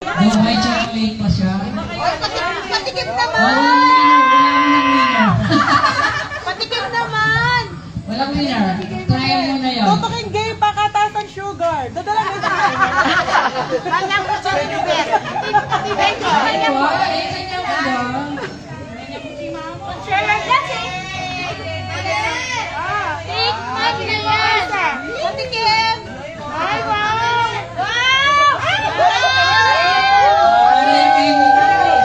Yung may chocolate pa siya. Patikim Oh, naman! walang winner. Patikim naman! Walang winner. Try mo na yun. Tutukin gay pa kataas ng sugar. Dadala mo ito. Kanyang sugar. Beko. Ay, wow. Eh, kanya mo lang. Share kasi. Tikman na yan. Patikim. Ay, wow! Wow!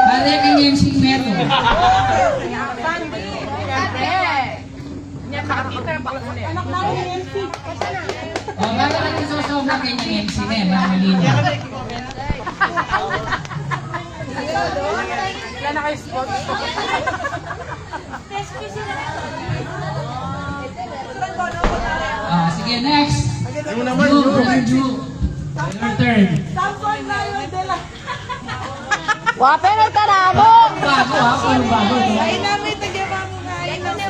Pare kang MC Meto. Anak namin ni MC. O, bakit ang nagsosobra kanyang MC na yan? Malino. Wala na kayo spot. Sige, next. Yung naman, Ju, brother Ju. Your turn. Samson na yun dela. Wapen ka na mo! Bago ha, puro bago. Ay namin, tagyamang nga. Ay namin.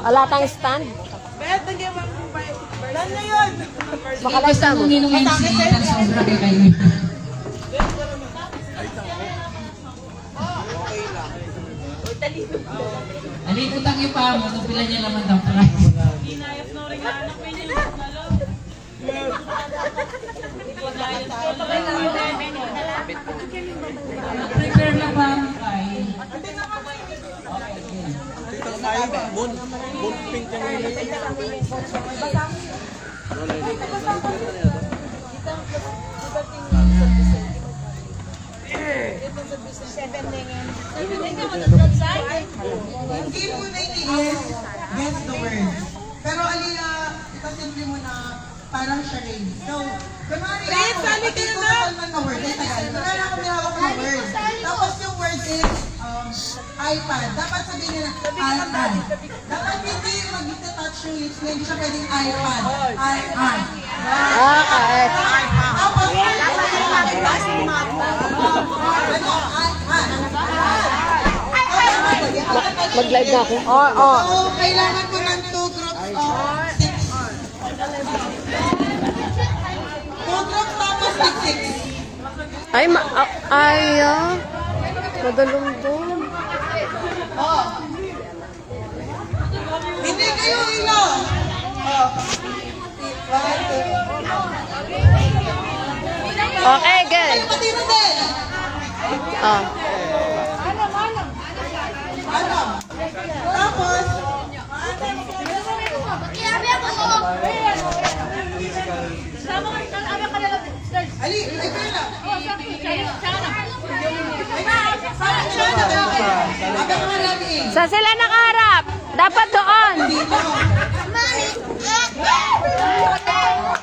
Alatang stand. Bet, tagyamang kumpay. Lan na yun. Basta kung ninong MC, tan sobra kay kayo. Aliputang ipa mo, ito pila niya laman daw price. Prepare na parang kain. Moon pink yung Hindi mo na i-guess, guess the word. Pero alina, ipasimple mo na parang charade. So, kunwari ako, pag-ikutan man na word, ay tagal. Kunwari ako may hawak na word. Tapos yung word is iPad. Dapat sabihin nila, iPad. Dapat hindi mag-touch yung lips na hindi siya pwedeng iPad. iPad. Okay. Tapos, Mag-live na ako. Oo. So, kailangan ko ng 2 groups of 6. 2 groups tapos 6. Ay, madalumdum. Hindi kayo ilo. Okay, good. Kayo pati na din. Oh. Ano? Tapos, Ali, ay pala. Abang marami. Sa sila nakaharap. Dapat doon. Dito.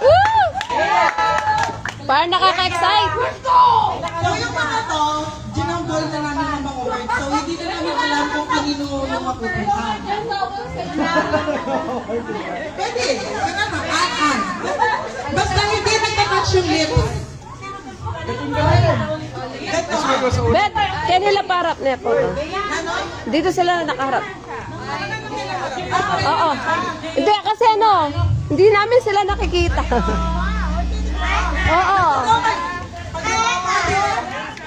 Woo! Parang nakaka-excite. So yung mga to, ginanggol na namin ng mga words. So hindi na namin alam kung kanino yung mapupunta. Pwede. Kaya na, an. Basta hindi nagtatouch yung lips. Ito. Bet, kaya nila parap na po. Ano? Dito sila nakaharap. Oo. Hindi, kasi ano, hindi namin sila nakikita. Oo.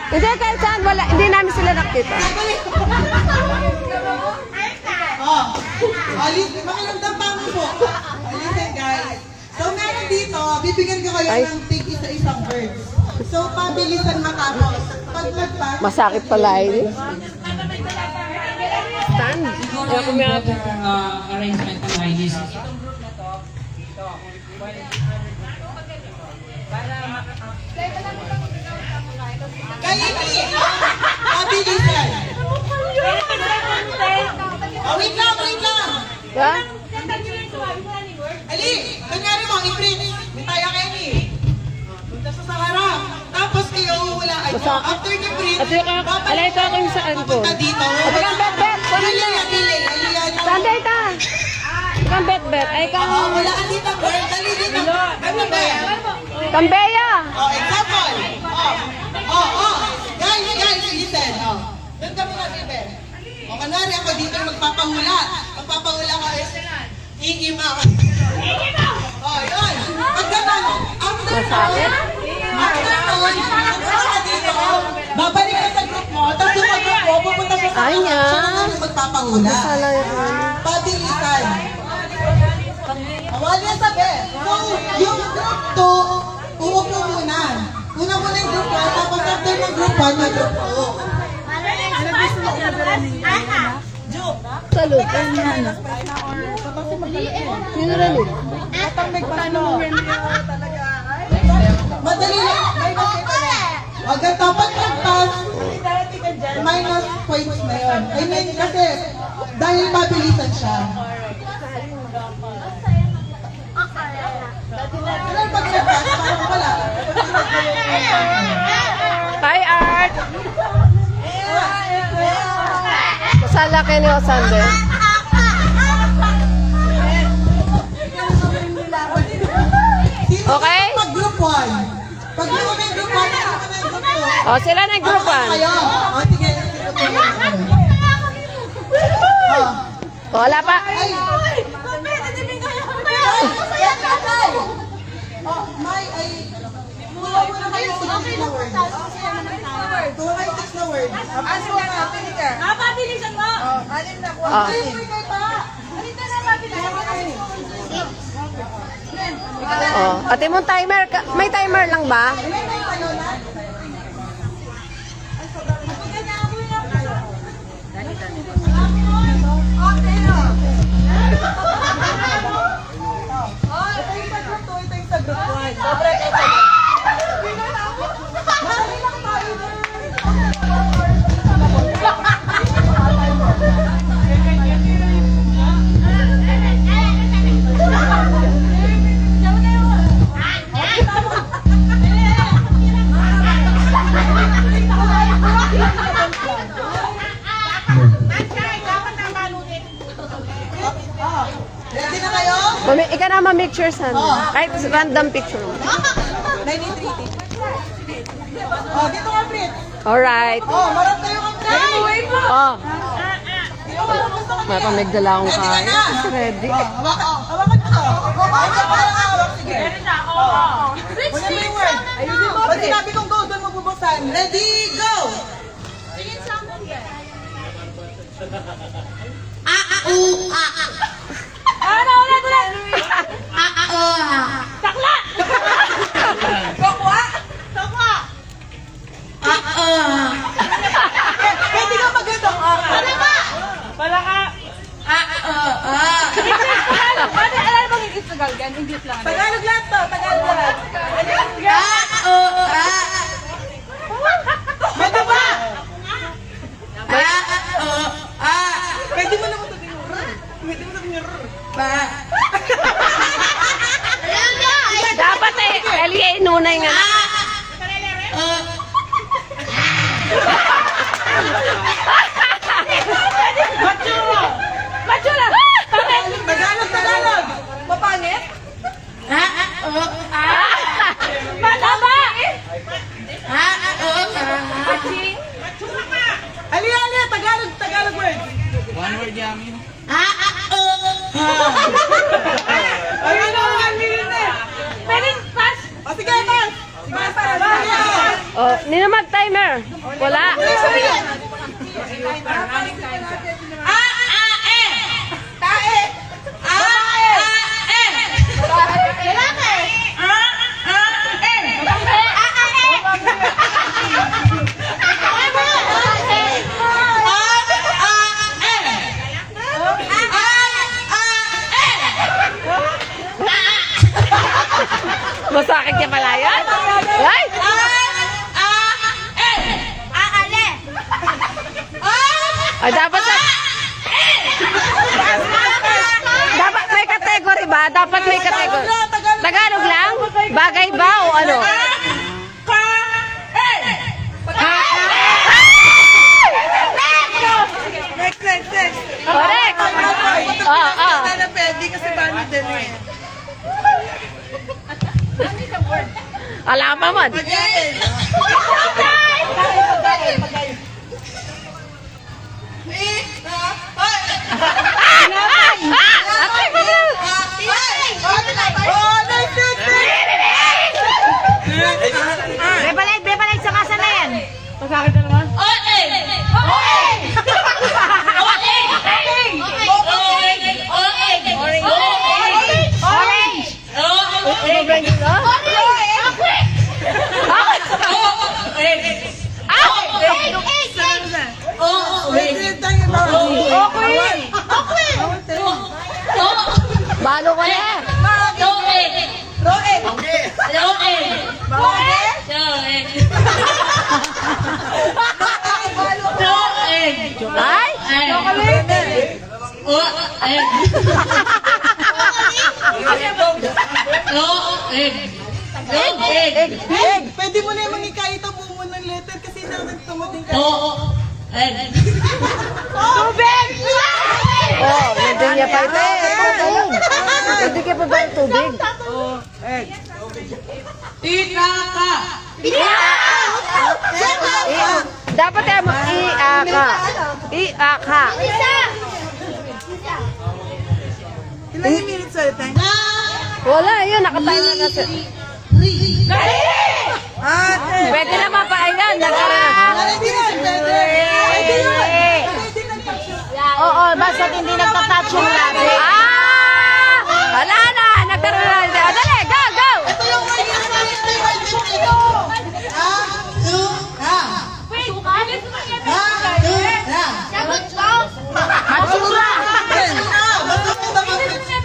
Hindi, kahit saan, wala, hindi namin sila nakikita. Oh, alis, makiramdam pa mo po. Listen guys. So meron dito, bibigyan ko kayo Ay. ng tig isa-isang words. So pabilisan matapos. Pag nagpas, Masakit pala eh. Stand. Siguro yung better arrangement ng IDs. kainin! Pabilisan! Oh, wait lang, wait lang! Ha? Ali, kunyari mo, i-print. May tayo kayo ni. Punta sa harap. Tapos kayo wala. Ay, Masakit. after ni-print, Ito yung alay ito ako yung saan ko. papunta dito. Ito kang bet-bet. Delay yan, delay. Aliyan. Sanday ta. Kang bet-bet. Ay kang Oh, wala ka dito, girl. Dali dito. Ano ba yan? Kambeya. Oh, example. Guys, listen. Doon ka muna, Bebe. O, kanari ako dito magpapahula. Magpapahula ka is, iima. Iima! Oh, yun. Pag ganun, after Masakit. nun, magpapahula. Sala yun. Pabilisan. Awal yan sabi. So, yung group 2, uupo muna. Una muna yung group 1, tapos after ng group 1, may group 2. Salud. Sino rin eh? Madali lang. Agad dapat mag-pass. Minus points na yun. I mean, kasi dahil mabilisan siya. Kailan pag nag-pass, parang wala. Hi, Art! Masala kayo ni Osande. Okay? Pag group 1. Pag hindi mo may group 1, hindi mo may group 2. O, sila na yung group Ano 1. kayo? O, sige. Wala pa. Ay! Oh, May, ay... Wala mo na kayo 6 na words. Tuwa kayo 6 na words. Ano na, pili ka? Pabilisan mo! Anim na kuha. Ah. Ay, may kayo pa! Halika na, pabilisan mo! Oh, ate mo timer. May timer lang ba? Ilan na yung ano na? Ito yung sa group 2, ito yung sa group 1. Sobre kayo. Madali lang tayo. Ready na kayo? Ika na ma-make sure san. Kahit random picture. 93. Oh, dito ka, Fritz. Alright. Oh, marap kayo kang Oh, Dito ka lang gusto ko may pamigdala akong Ready ka kain. na? Ready. Hawakan mo to. Ay, ka parang hawak. Sige. Wala mo yung word. Ayusin mo, Fritz. Sinabi kong go, doon mo bubuksan. Ready, go! Ano, ulit, ulit! Takla! Tokwa? Tokwa. Pwede ka mag-ito. Palaka! Palaka! Pwede, alam mo English na galgan? English lang. Tagalog lahat to. Tagalog lahat. Pwede ba? Pwede mo naman sabihin. Pwede mo sabihin. Dapat Elia inunay nga. Matsura! Tagalog, Tagalog. Mapangit? Mataba! Matching? Ali, Ali, Tagalog, Tagalog word. Ay, ano, 1 minute na. Pwede, pass! O, sige, pass. Pass, pass. Oh, nino mag-timer. Wala. Masakit niya pala yan? Ay! Ay, dapat dapat may category ba? Dapat may category. Tagalog lang? Bagay ba o ano? Next. Correct! Ano pwede kasi bani din eh. Alam mo. Pagkain. Bebalik sa kasa na yan. Masakit na naman. Oe! egg. No egg. Ay! Egg. Oh, egg. No egg. No egg. Egg! Pwede mo na yung mangikaita buo mo ng letter kasi nagtumading ka. No egg. Tubig! Oh, hindi niya pa ito. Hindi ka pa ba ng tubig? Itaka. Dapat ay i-aka. I-aka. Ilan yung minutes ulit tayo? Wala, yun. Nakatayo na kasi. Ate! Pwede na mapahingan. Hindi na, pwede! Pwede na! Pwede na! Oo, basta hindi nagtatouch yung labi. Ah! Wala na. Nagkaroon na. Dali, go, go! Ito yung word na sabi ko yung word ito. Ha? Basura.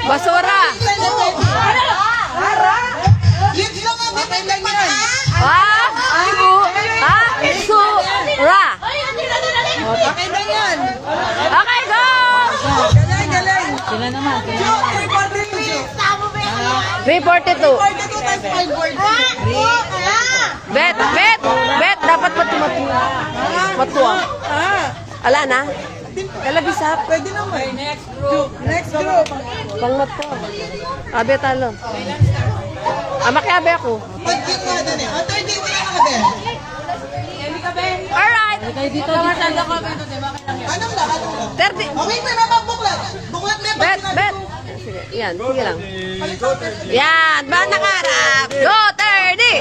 Basura. Lips lang ang depende yan. Ah! Sura. Okay na yan! Okay, go! Galing, galing! Sila naman. Joe, 342. 342. 42 times 5 words. Bet. Dapat matuwa. Ala na? Kalabisap. Pwede naman. Next group. Pang matuwa. Abe talo. Makiabe ako. Pag-get nga doon eh. 30 wala na ka, Ben. Alright. Anong lang? 30. Oh, wait, may mabuklat. Buklat na Bet. Sige, yan. Sige lang. Yan. Ba nakarap? Go, 30.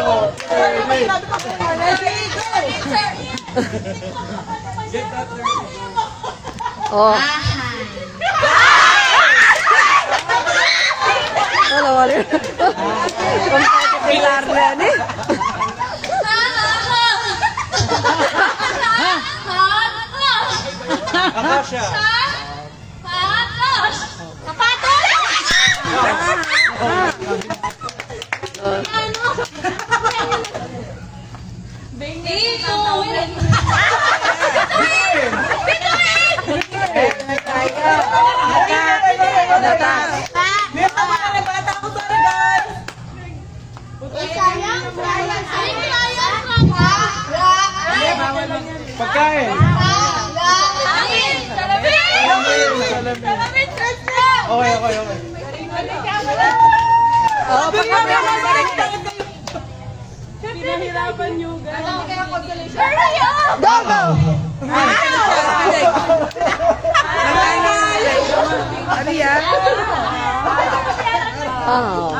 Oh. Wala, wala. Kompetilar na yan eh. Pagkain. Okay. Oh, pagkabi ako. Pinahirapan nyo, guys. Go, go. Aliyah? Oh.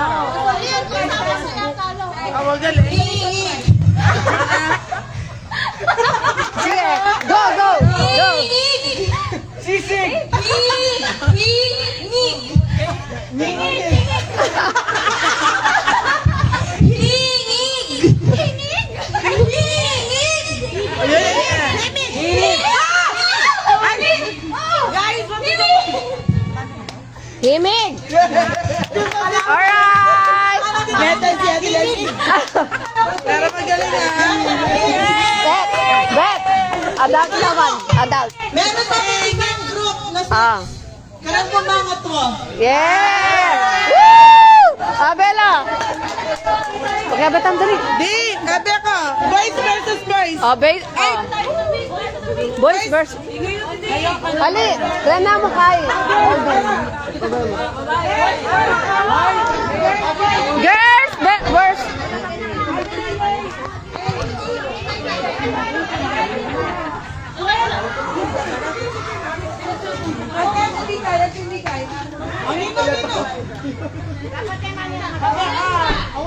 Galing. Sige, go, go. Go. Sisig! Himig. Alright. Metal si Ate Leslie. Pero magaling Bet. Adult naman. Adult. Meron pa isang group na Ah. karang mga to. Yeah! Woo! Abela! Okay, betang dali. Di, kabe ko. Boys versus boys. Boys versus... Ali, kaya na mo kay. Girls versus...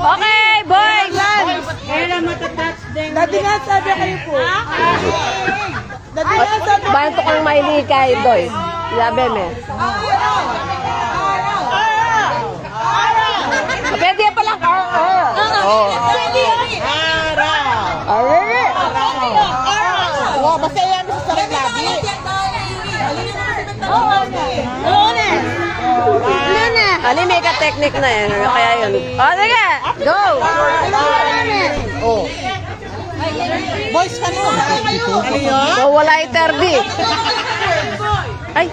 Okay, boys! Dati nga sabi kayo po. Dati nga sabi. Banto kang maili kay Doy. Labi me. Pwede pa lang. Oh. Oh, basta yan sa sarap labi. Ali, may ka-technique na eh. Kaya yun. Oh, sige! Go! Oh. Boys ka no? Ano yun? So, wala iterdi. Ay,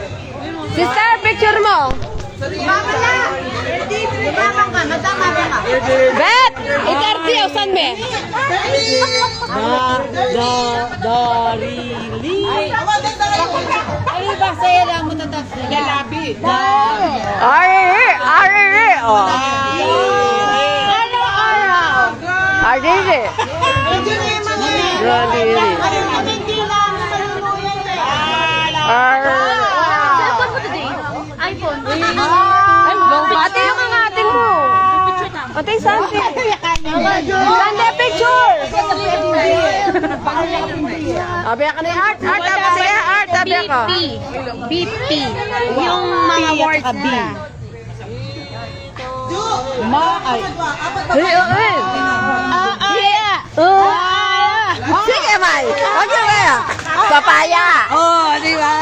sister, picture mo. Bet, iterdi, o saan me? Ay, ba, saya lang mo tatas. Lalabi. Ariri, ariri. Oh. Ariri. Ariri. iPhone. Ay, ate yung ang ating mo. Ate, Santi. Santi, picture. Sabi ka na yung art. Art, tapos sige, art. Sabi ka. BP. Yung mga words na. Ay, ay. Sige, May. Huwag yung kaya. Papaya. Oh, di ba?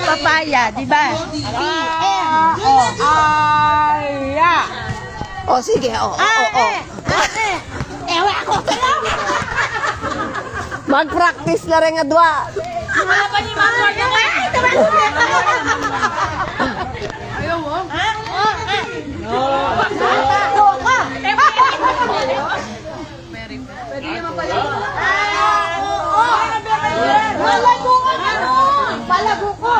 Papaya, di ba? O, sige. O, o. Ewa ako sa'yo. Mag-practice na rin nga dwa. Wala pa ni Mama. Balago ko.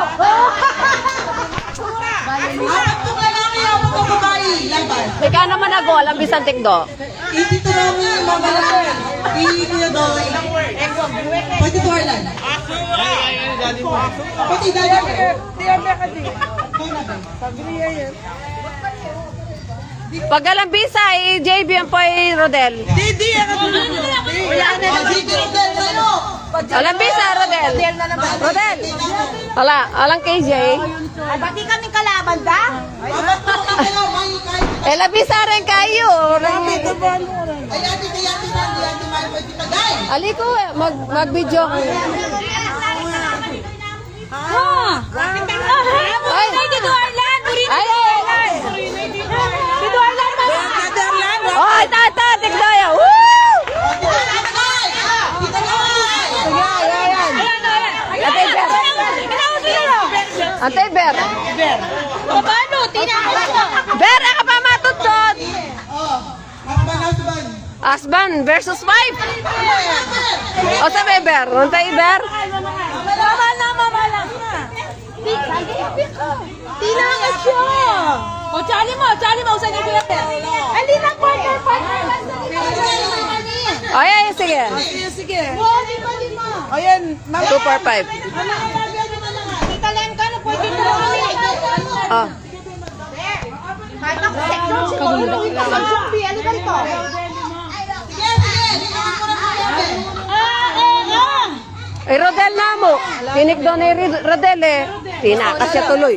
Apat kong lalaki, apat kong babae. Laban. Ika naman ako, alam bisan tikdo. Dito namin yung mga lalaki. Iinyo doy. Pwede to Arlan. Pati dali ko. Pag alam bisa, JB ang po ay Rodel. Didi, ako dun. Dito Rodel sa'yo. Alam bisa, Rodel. Rodel. Alang KJ. Ay, pati kami kalaban da? Apat ko kayo, may kahit. Alam bisa rin kayo. Ay, ate, kaya ate, Sandy, ate, may pwede tagay. Ali ko, mag-video ko. Ay, Dito Arlan! ay, ay. Dito Arlan! Oy, tata, tikdo yan. Woo! Ate Ber. Ate Ber. Paano? Tinakot ko! Ber, ka pa matutot. Oh, husband. Husband versus wife. O sa Ber, untay Ber. Mama lang. Tinakot siya! O, Charlie mo, usan niyo kaya. Hindi na, partner. Ay, ay, sige. Sige. Di mo. Ayan, 245. Tita Len ka, no, pwede na kami. Oh. Ano ba ito? Sige, limutin ko na po natin. Ay, Rodel na mo. Tinik daw ni Rodel eh. Tinakas siya tuloy.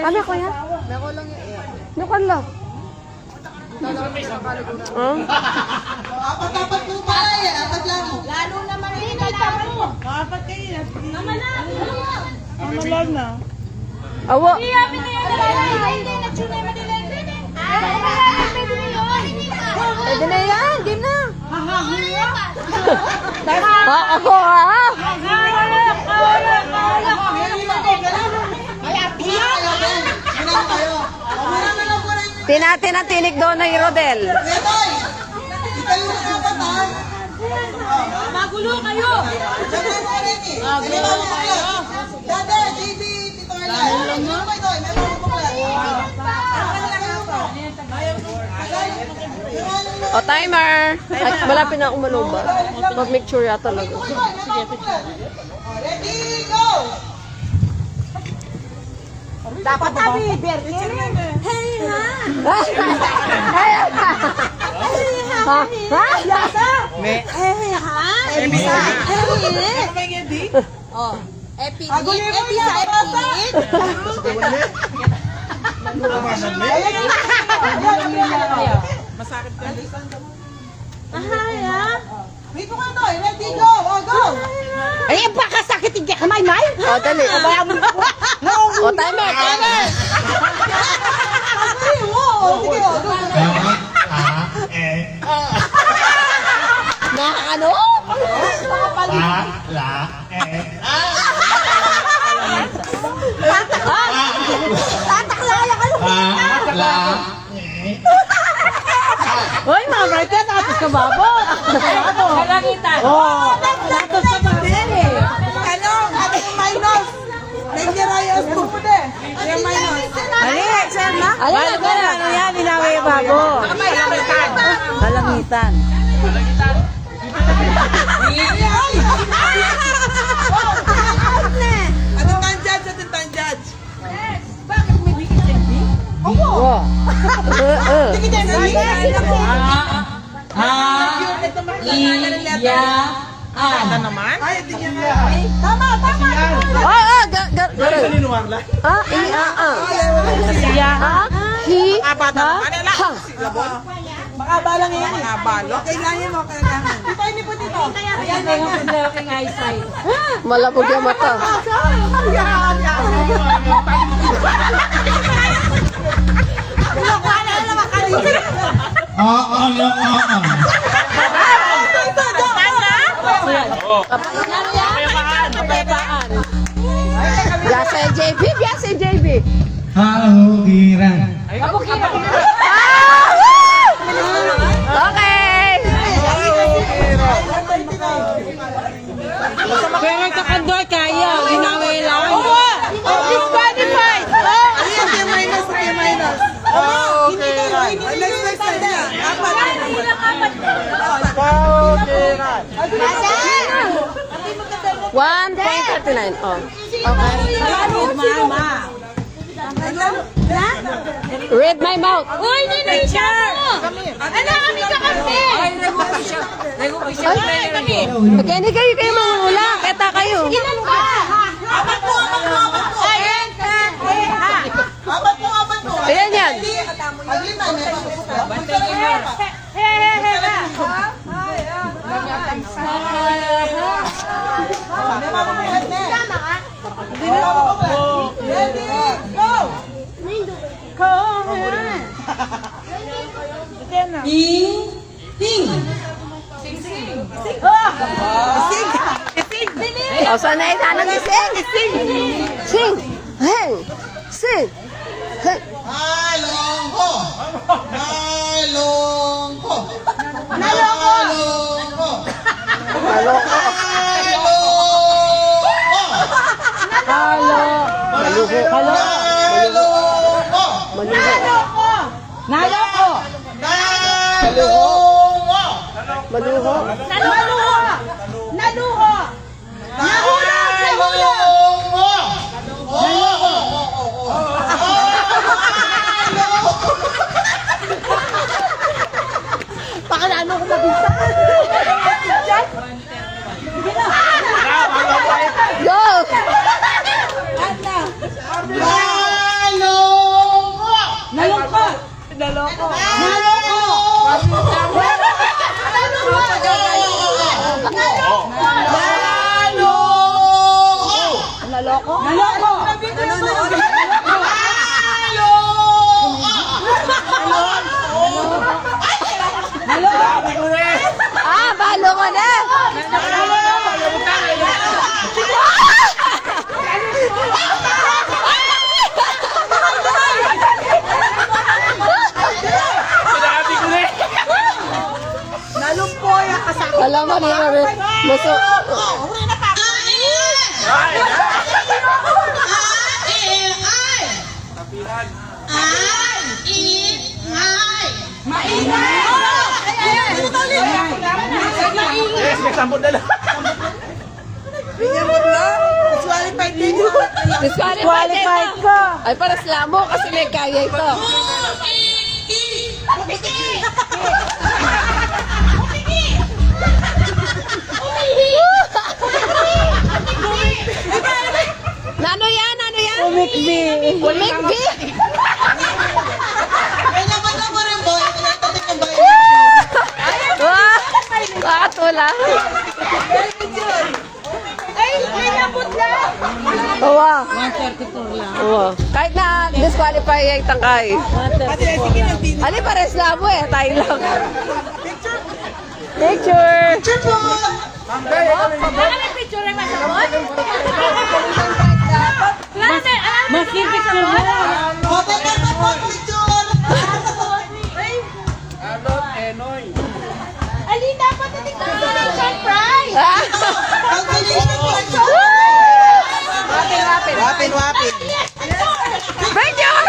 Ano ko yan? Nakon lang. Huh? Apat po pala eh, apat lang. Lalo naman rin, mo. Apat kayo. Mama na. Ano lang na? Awo. Pwede na yan. Game na. Ako ha. Tinatinig doon na Rodel. Netoy, ikaw yung apat ha. Magulo kayo. Diyan mo rin eh. Sige, mama ko lang. Dada, JB, Tito Arlan. Sino ba ito? May mama ko lang. O, timer. Ay, malapit na akong maluba. Mag-make sure yata talaga. Ready, go! Dapat kami, Berkel. Hey, ha? Ha? Ha? Yasa? Me. Hey, ha? Ebisa. Hey. May gedi. Oh, epinit. Episa, epinit. Masakit ka. Ahay, ha? Dito ka to, ready, go! Oh, go! Ay, baka sakit yung kamay, May. O, dali. O, timer. Timer. Sige, oh, go! Na ano? Tataklaya ka Hoy, mga Market, tapos ka babo. Kalangitan. Oo. Tapos ka babo. Ano yung minus? Dangerous po po de. Yung minus. Ali, Alin ka na, ano yan, inawi yung babo. Kalangitan. Anong tanjudge? Anong tanjudge? Wow. Sige, Jenny. Iyaan. Ay, hindi niya nga. Tama, tama. Hi. Makabala ngayon. Makabalo? Kailangan mo, kailangan. Dito, hindi po dito. Ayan, ang aking eyesight. Malabog yung mata. Biasa JB, biasa JB. Haugiran. Okay. Pero kakandoy kaya, inawi lang. Disqualified. Ayan, yung minus, yung minus. Hindi kayo, hindi next time na. Apat. $1.39. Oh. Okay. Mama. Read my mouth. Uy, ninay siya mo! Ano, kami ka kasi! Ay, kami! Okay, hindi kayo mangula. Keta kayo. Ilan ka? Apat po, apat po, apat po. Ayan ka! Apat po, apat po. Ayan yan. Paglima, may Ready, go! O, sanay na nagising. Sing. Heng. Sing. Heng. Nalongko! Nalongko! Nalongko! Maloko. Halo. Maluho. Halo. Nalongko! Maluho. Naloko! Nalongko! Maluho. Naluho! Naluho! Nahulog! Pakalano ko mabisa? Go. Nalongko! Naloko! Naloko. Naloko! Ah, balo ko na. Nalumpoy ang kasama. Alam mo niya rin. Maso. Bigyan mo na. Disqualified din. Disqualified ka. Ay, para slamo kasi may kaya ito. Nano yan? Nano yan? Umikbi! Umikbi? Kaya naman ako rin ba? Tinatatik ang bayan. Wah! Pakatula. Ay, may nabot na! Uwa. 134 lang. Uwa. Kahit na disqualify yung tangkay. Ali, pares lamo eh. Tayo lang. Picture. Picture po! Maski picture mo. Hotel na po, picture! Ali, dapat natin surprise! Congratulations po! Wapin. Picture!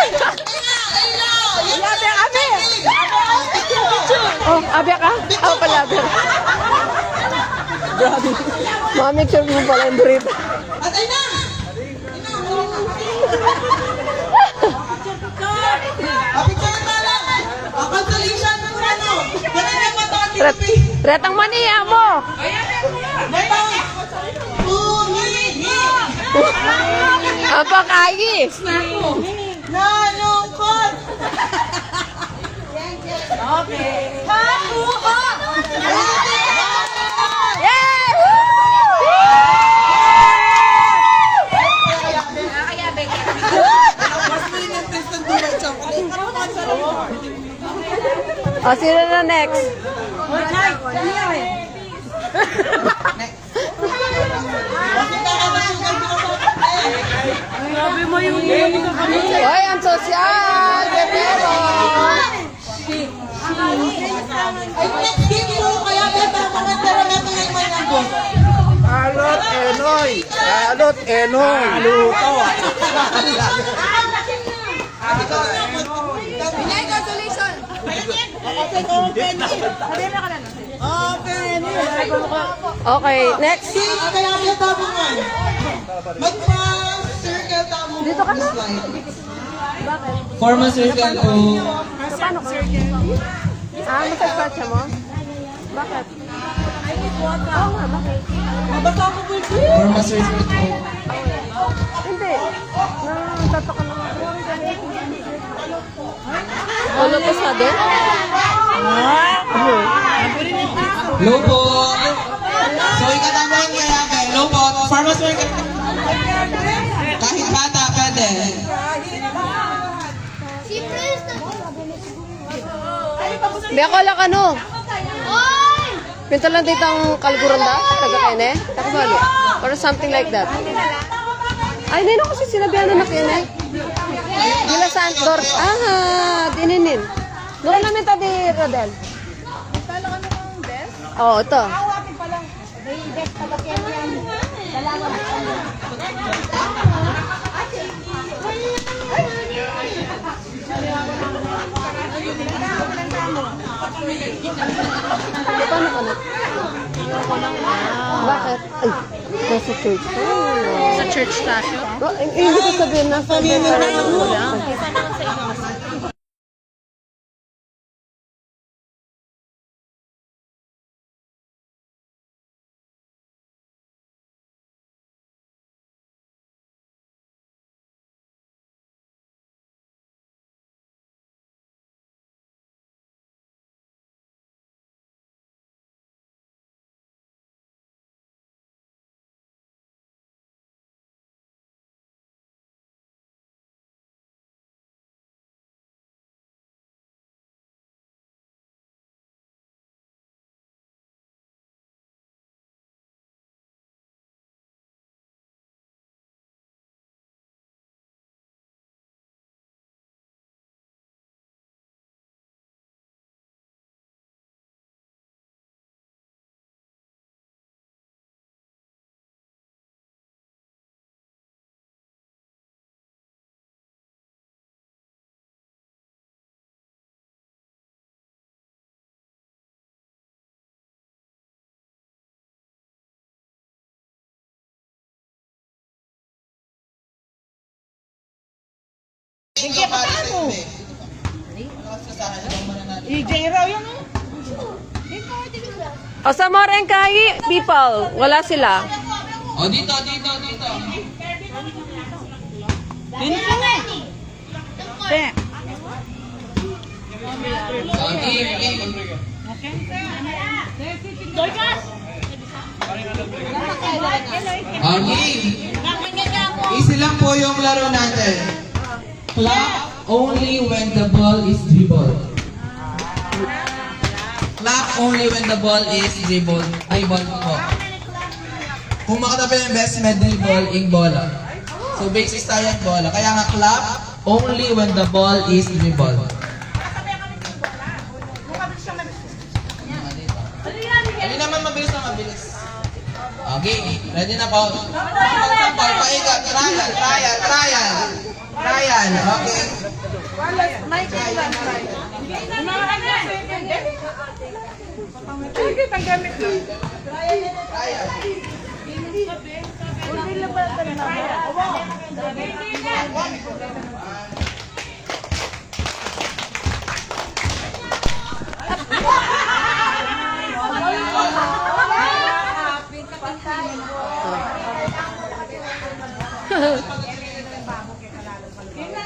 Oh, abya ka? Ako pala, abya. Grabe. Mamik sure mo pala yung burrito. At ay na! Picture na lang! Congratulations po ano! Ganun yung matawag Retang maniya mo. Apa kagi? Nalungkot! O, sino na next? Hoy, ang sosyal! Bebero! Ay, next game po kaya beta mga terapeuta ng mga nagot. Alot Enoy. Luto. Okay, next. Game kaya beta mga. Magpa-circle tamo. Dito ka na. Formal circle po. Masasad siya mo? Bakit? Oo nga, bakit? Formal circle po. Hindi. Natatak ka naman. Ulo pa sa din? Low po. So, ikatama yung kaya kay low po. Formal circle. Kahit bata, pwede. Di ako lang ano. Pinto lang dito ang kalguranda. Taga-kene. Takabalo. Or something like that. Ay, hindi na kasi sinabihan na kene. Gila Santor. Dininin. Doon namin tadi, Rodel. Oo, ito. Paano ka na? Bakit? Ay, nasa church. Sa church station. Hindi ko sabihin nasa EJ raw yun. O sa Morengkahi, people, wala sila. O, dito. So, game. Easy lang po yung laro natin. Clap only when the ball is dribbled. Clap only when the ball is dribbled. Ay, ball po. kung makatabi ng best medley ball ing bola. So basis tayo ang bola. Kaya nga clap only when the ball is dribble. Hindi naman mabilis na mabilis. Okay, ready na po. Sampol, paigat, trial. Okay.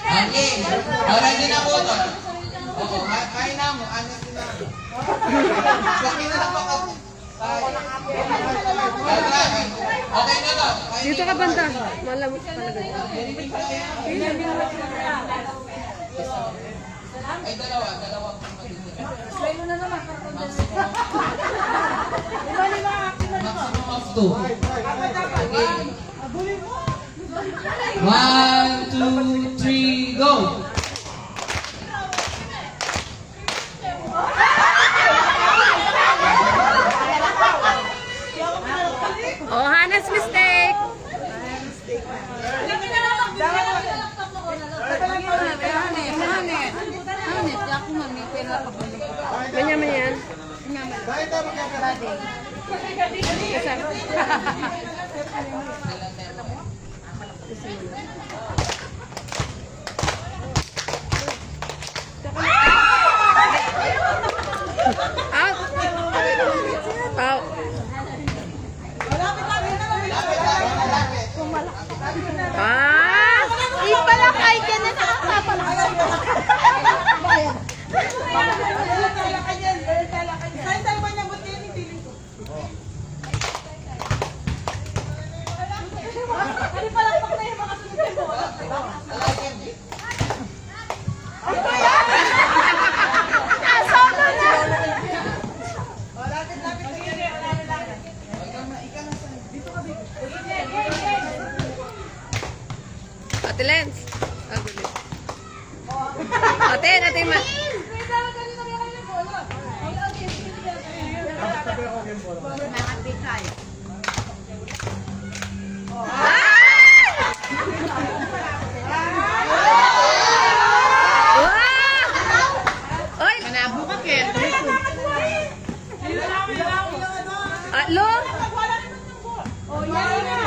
Okay. Ready na po to. Oo, kaya na mo. Ano sila? Laki na lang baka. Okay na to. Dito ka banda. Malamot talaga. Ay, dalawa. Maximum of 2. Okay. 1, 2, 3, go! Oh, Hannah's mistake. Manyan. Out. Di pala kahit yan na nakakapala. Saan tayo ba nabot yan? Hindi ko. Ano pala pa na yung mga susunod mo? Ate Lens. Ate ma. Oy, manabo ka Ken. Lo. Oh, yan na.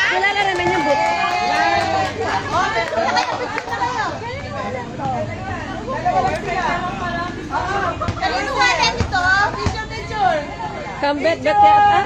Kilala naman yung book. Kambet bet ya.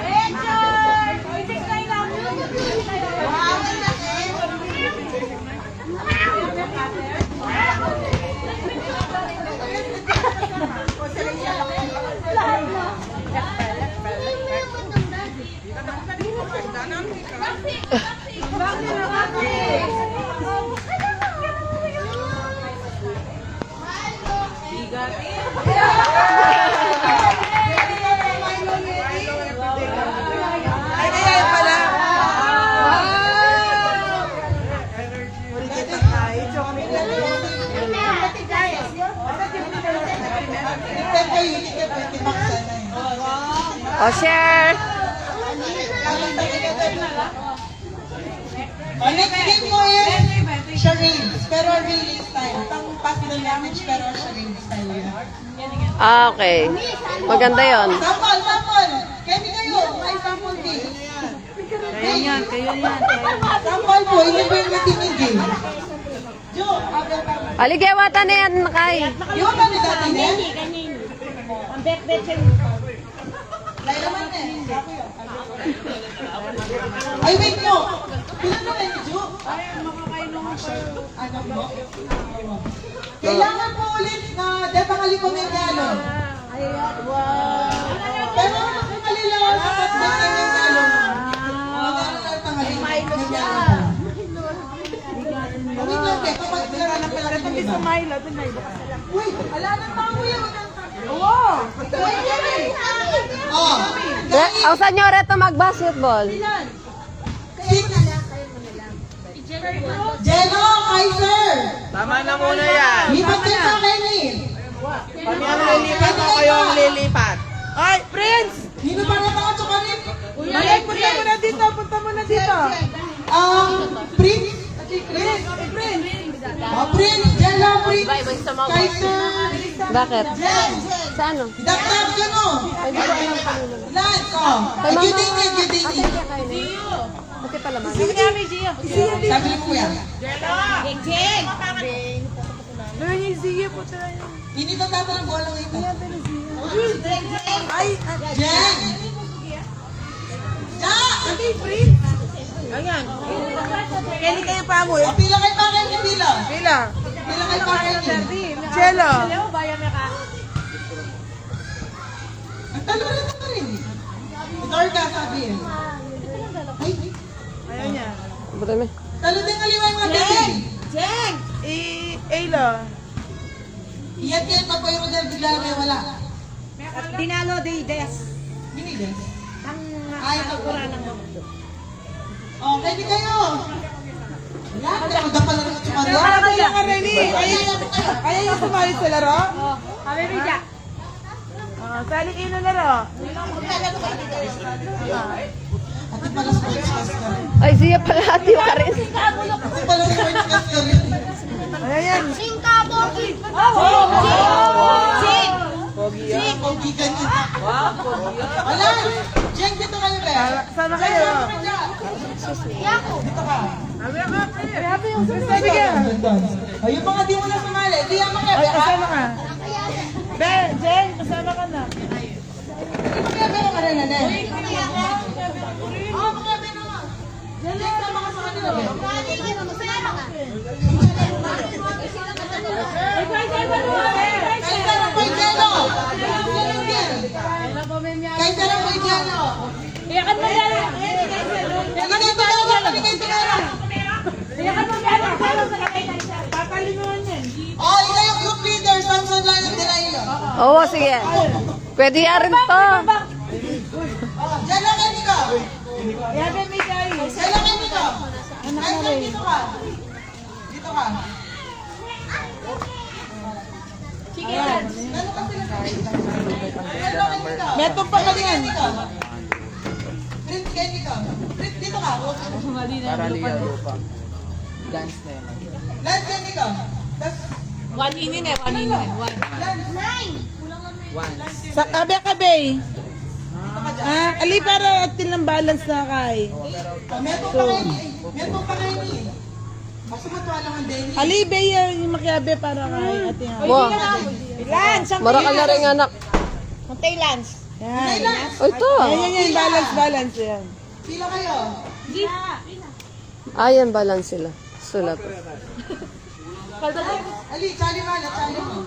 O share. Ang next game mo is charades, pero really style. Pang passive damage, pero charade style yan. Okay. Maganda yon. Sample! Kaya kayo, may sample game. Kayo yan. Sample po, hindi po yung matinig eh. Jo, Aligewata na yan, Kay. yung kami dati niya? Laila man eh. Ay, wait nyo! Pilan na kayo, Jo? Ano mo? Kailangan po ulit na deta kalikon ng galon. Pero kung malilawan sa pagdating ng galon, magkano lang tangalin ng galon. hindi. Kapag pila ng pila ng iba. Milo, doon na iba. Uy, ala nang tao yan. Oo. Oh, Ang saan nyo reto mag-basketball? Jello, Kaiser. Tama na muna yan. Lipat kayo sa akin eh. Kami ang lilipat o kayo ang lilipat? Ay, Prince! Nino pa rin ako tsukarin? Malay, punta mo na dito, punta mo na dito. Prince? Oh, Prince, Jello, Prince. Kaiser. Bakit? Jen. Sa ano? Dakdak yun oh. Ay, di ko alam kanino. Lance, oh. Agudin. Bakit pala man? Sabi ni Kuya. Meron yung Zia, punta na yun. Hindi daw tatanong bola ito. Ay, Jen! Ja! ayan. Kelly kayo pa mo. O, pila kayo pa kayo ni Pila. Pila. Pila kayo pa kayo ni. Jello. Ang talo rin ito rin. Itor ka, sabi yun. Ay, Ayaw niya. Buta mo. talo din kaliwa yung mga baby. Ayla. Iyan kayo pag kayo model bigla na kayo wala. Dinalo de Des. Ginides. Ang Ay, pagkura ng oh, ready kayo. Wala, nagda pala rin ito Ayaw Maria. ka lang ka, Rene. Ayaw yung sumali sa laro? Kami Rija. Sali kayo na laro. Ate pala sportscaster. Ay, siya pala ati ka rin. Ate pala sportscaster. Ayan yan. Pogi ka niya. Wala! Jen, dito kayo be. Sana kayo. Dito ka. Sabi ka. Oh, yung mga di mo na sumali, di yan mga be. Kasama ka. Ben, Jen, kasama ka na. Mga be ka rin, ane. Oh, mga be naman. Jen, sama ka sa kanila be. Kahit sarap po yung Jello. Kahit sarap po yung Jello. Iyakan mo yan. Paligay tumera, paligay tumera. Iyakan mo yan. Papalinuhan yan. Oh, ikaw yung group leader, Samson lang yung dinayo. Oo, sige. Pwede yan rin to. Oh, Jello kayo nito. Yabe, may kayo. Jello kayo nito. Kaiser, dito ka. Dito ka. Ano ka sila sa Jello kayo nito. Metong pa kami yan. Prince kayo nito. Prince, dito ka. Para liya lupa. Dance na yan. Lance kayo nito. Tas, Sa kabe-kabe. Ali para atin ng balance na kay. meron pa kayo ni. Meron pa kayo ni. Basta matwala ang Denny. Ali be yung makiabe para kay atin. Wow. Lance, Mara ka na rin anak. Montay Lance. yan. O ito. Yan, balance yan. Pila kayo. Ayan, balance sila. Sulat. Ali, sali ka na, sali mo.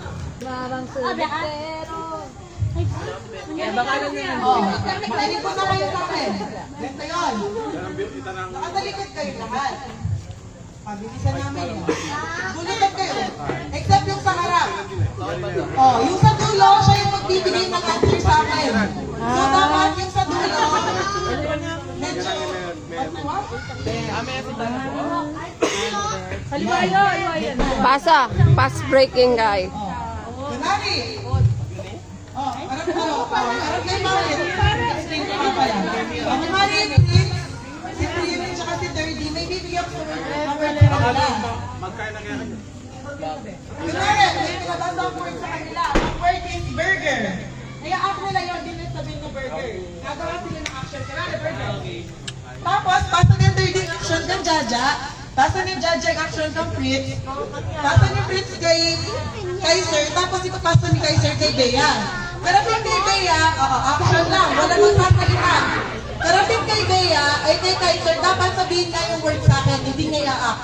Oh, tanig po na kayo sa akin. Ganito yun. Nakatalikod kayo lahat. Pabilisan namin yun. Gulutan kayo. Except yung sa harap. Oh, yung sa dulo, siya yung magbibigay ng answer sa akin. So, dapat yung sa dulo, medyo, Pasa. Pass breaking guy. Kunwari. Oh, harap kayo. Harap kayo bakit? Kunwari, si Prince, tsaka si Thirdy, may bibigyan ko sa number nila. Kunwari, may pinabasa ang word sa kanila. Ang word is burger. Naya-act nila yung dinit sabihin ng burger. Gagawa sila ng action. Kunwari, burger. Tapos, pasa ng Thirdy action kang Jaja. Pasa ni Jaja yung action kang Fritz. Pasa ni Fritz kay Kaiser. Tapos ipapasa ni Kaiser kay Bea. Pero kung kay Bea, action lang. Wala nang sasalitan. Pero kung kay Bea, ay kay Kaiser, dapat sabihin na yung word sa akin. Hindi niya i-act.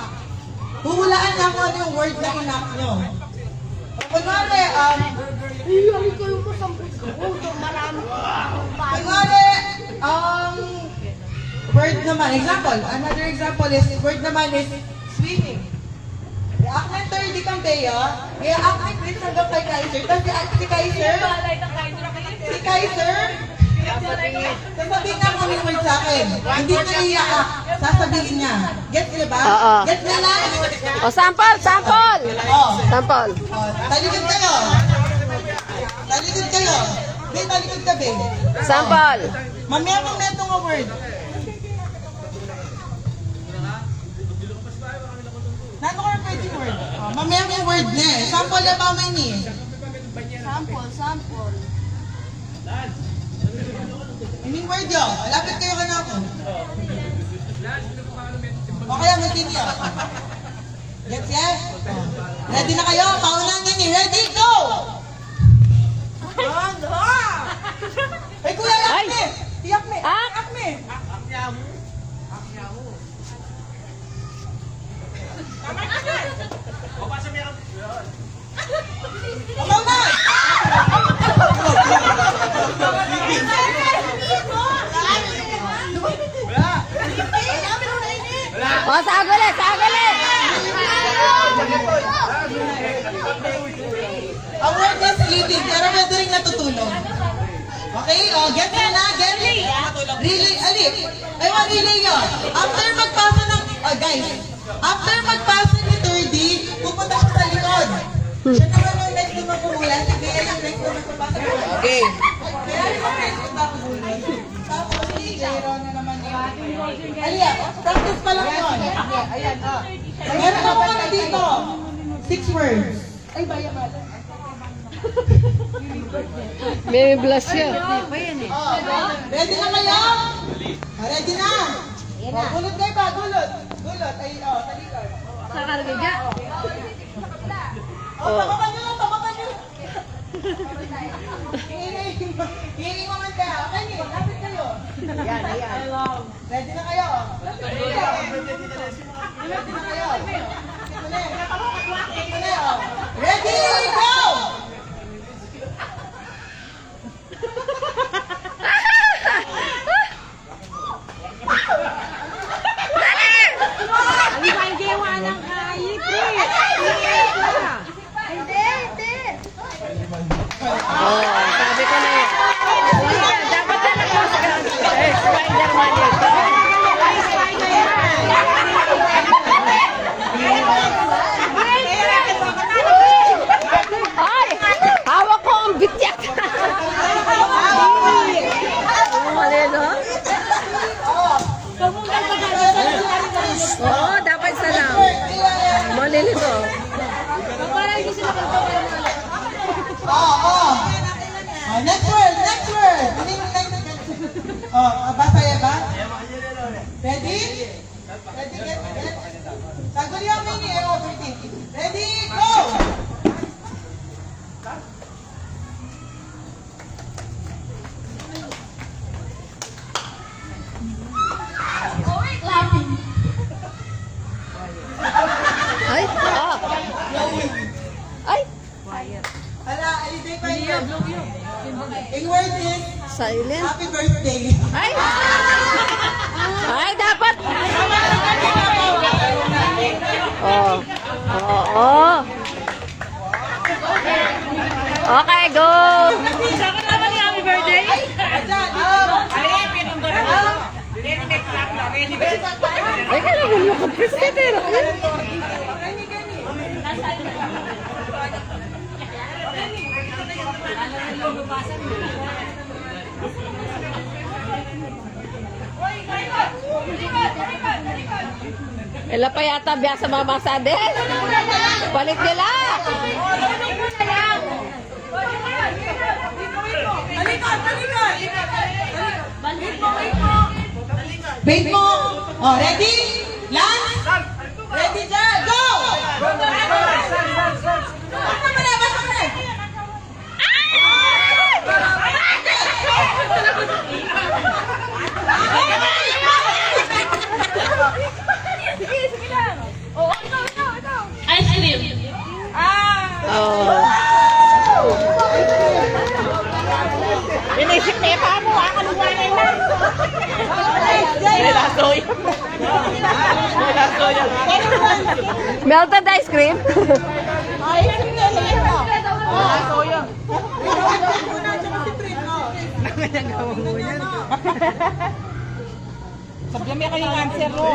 Huhulaan lang kung ano yung word na in-act nyo. O kunwari, word naman, example, another example is, word naman is swimming. Akmen 30 kang Bea. Kaya akmen Chris hanggang kay Kaiser. Tapos si Kaiser. Si Kaiser. Sasabihin nga kung word sa akin. Hindi na iiyak. Sasabihin niya. Gets niyo ba? Oo. Gets niya lang? O, sample, sample! Oo. Sample. Talikod kayo. Talikod kayo. Be, talikod ka, Be. Sample. Mamaya mong netong nga word. Nano ka na pwede word? Mamaya mong word na eh. Sample na ba may ni? Sample. Ining word yun. Lapit kayo ka na ako. O kaya may titi ako. Gets yan? Ready na kayo? Paunan nyo ni. Ready, go! Ay, kuya, yak me! Tiyak me! Ah! Yak me! Tama na! O, saguli, saguli! Ang word is sleeping, pero pwede rin natutulog. Okay? O, get mo na, get me. Relay, alip. Ewan, relay yun. After magpasa ng, guys, after magpasa ni 30, pupunta siya sa likod. Siya naman yung next na magpumula. Si Bea yung next na magpapasa. Okay. Kaya yung next na magpumula. Tapos, si Jairo na naman yung... Alia, practice pa lang yun. Ayan, meron ako na dito. 6 words. Ay, baya pala. May blush siya. Ready na kayo? Ready na? Gulot kayo ba? Gulot. Gulot. Ay, talikod. Sakarga dyan. Tabakan nyo lang, tabakan nyo. Hihingi mo man kaya. Okay, lapit kayo. Yan, ayan. Ready na kayo? Ready na kayo? Ready, go! Oh, sabi ko na eh. Dapat na Spider-Man ito. Ay! Hawak ko ang bityak! Mali, no? Oo, dapat isa lang. Mali nito. Next word, next word. Ano yung next? Basa ya ba? Ready? Ready, get. Saguli ang mini, overthinking. Ready, go! Ay! Ah! Ay! Hala, aliday pa yun. Yung word is Silent. happy birthday. Ay! Ay, dapat! Oh. Oo. Okay, go! Ay, kaya mo yung kapres-kapres. Ela pa yata biya sa mga masadel. Balik nila. Wait mo. Oh, ready? Lance? Ready dyan, go! Basta mo na, basta mo na. Ice cream. Oh. Inisip niya pa mo, kaluwanan na. Ready? Laso Melted ice cream? Sabihan mo kayong answer mo.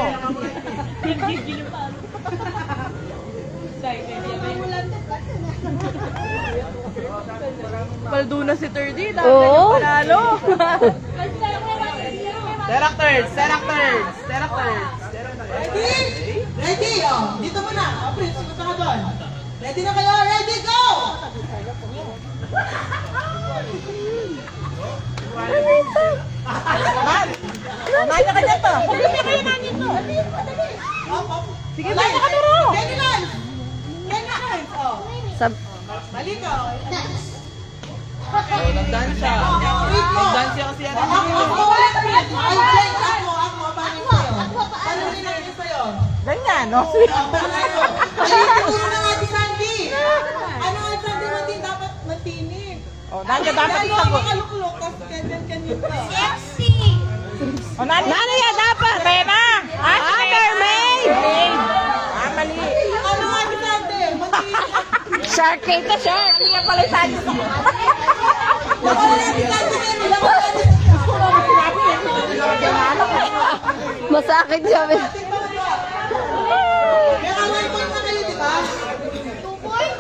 Paldo na si 30. Oo. Panalo. Characters. Ready? Ready? Oh, dito muna. Oh, Prince, punta ka doon. Ready na kayo? Ready, go! Nanya ka dito. Sige, Lance ka duro. Kenny Lance. Kenny Lance. Oh, Sab balik ka. Nag-dance siya. Nag-dance siya kasi yan. Ako, wala ka rin. Ay, Jay, ako. Paano sa'yo? Paano rin natin sa'yo? Ganyan, no? Ay, siguro na nga si Sandy. Ano nga Sandy natin dapat matinig? Oh, Nanya dapat Lalo isagot. ang makaluklok, tapos ganyan ka. Oh, Nanya yan dapat. Rena. Mermaid! Mali. Ano nga si Sandy? Matinig. Shark cake na shark! Ano yan pala sa akin? Wala si Sandy ngayon. Wala ko na Masakit siya. May away point na kayo, di ba? 2 points?